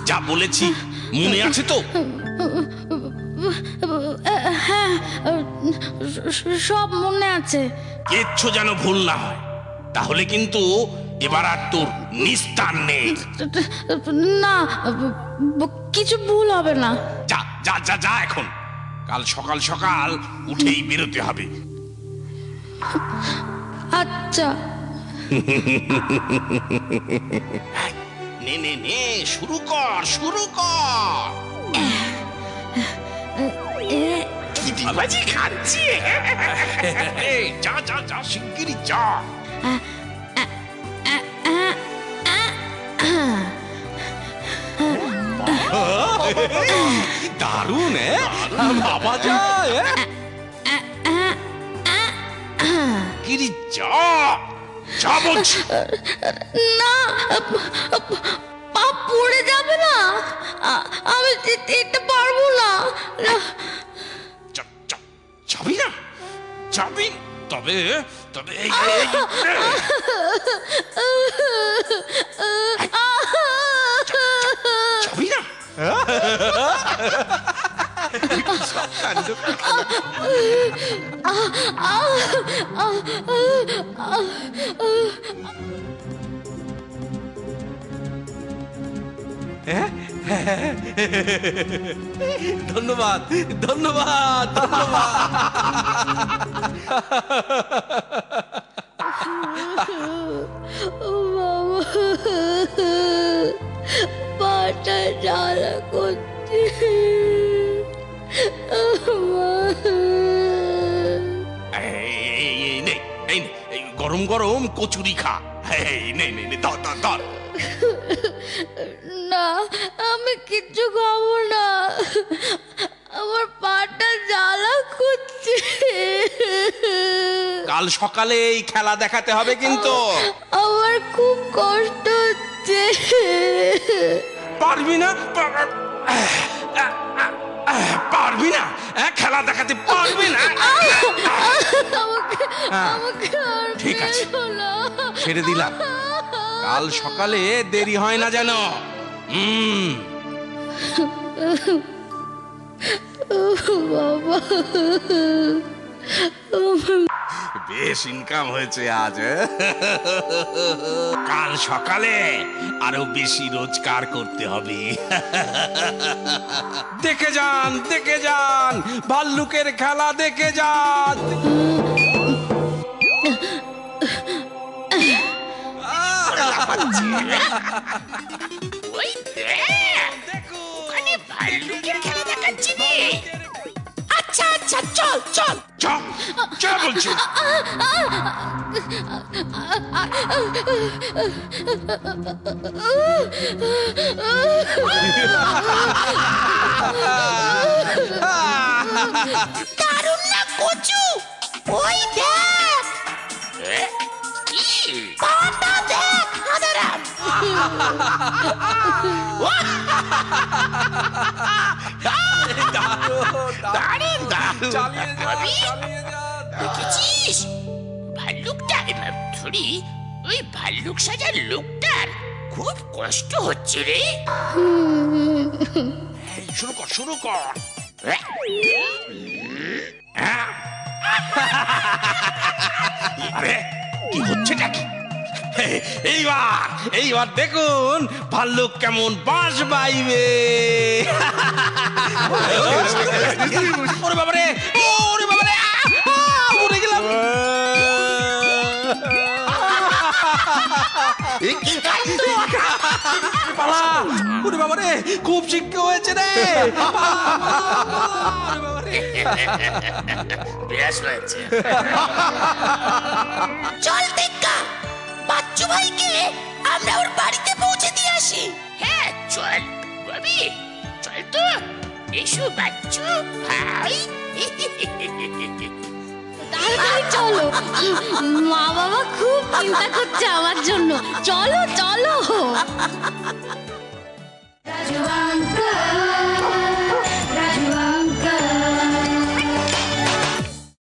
যা বলেছি মনে আছে তো? হ্যাঁ, সব মনে আছে। কিচ্ছু যেন ভুল না হয়, তাহলে কিন্তু এবার আর তোর নিস্তার নেই। না, কিছু ভুল হবে না। যা যা যা যা, এখন কাল সকাল সকাল উঠেই বেরোতে হবে। আচ্ছা। নে নে নে, শুরু কর শুরু কর। বাজি খাচ্ছি। যা যা যা, শিগগিরই যা। দারুণ বাবা যায়। গিরি যা যা বলছি। না, পা পড়ে যাবে না, আমি এটা পারবো না। যাবি না? যাবি? তবে তবে যাবি না? ধন্যবাদ ধন্যবাদ ধন্যবাদ। পাটা জ্বালা করছে। গরম গরম কচুরি খা। ধর। না, আমি কিচ্ছু খাবো না, আমার পাটা জ্বালা করছে। কাল সকালে এই খেলা দেখাতে হবে কিন্তু। আমার খুব কষ্ট হচ্ছে। পারবি না? পারবি না? খেলা দেখাতে পারবি না? ঠিক আছে, ছেড়ে দিলাম। কাল সকালে দেরি হয় না যেন। বাবা, বেশ ইনকাম হয়েছে আজ। কাল সকালে আরো বেশি রোজগার করতে হবে। দেখে যান ভাল্লুকের খেলা দেখে যান। ওই দেখো, ওখানে ভাল্লুকের খেলা দেখাচ্ছি রে। আচ্ছা আচ্ছা, চল চল চল চল বলছি। দারুণ না কচু? ওই দেখ, পাটা দেখ, হাদারাম। দারুণ দারুণ। দেখেছিস ভাল্লুকটা? সরি, ওই ভাল্লুক সাজার লোকটার খুব কষ্ট হচ্ছে রে। শুরু কর শুরু কর। আরে কি হচ্ছে নাকি? এইবার দেখুন ভাল্লুক কেমন বাঁশ বাইবে। ওরে বাবারে, ওরে বাবারে, মরে গেলাম। পালা, ওরে বাবারে, খুব শিক্ষা হয়েছে রে। বেশ হয়েছে। চল দেখা, বাচ্চু ভাইকে আমরা ওর বাড়িতে পৌঁছে দিয়ে আসি। হ্যাঁ চল রবি, চল তো। এসো বাচ্চু ভাই। তাড়াতাড়ি চলো, মা বাবা খুব চিন্তা করছে আমার জন্য। চলো চলো। রাজু আঙ্কেল।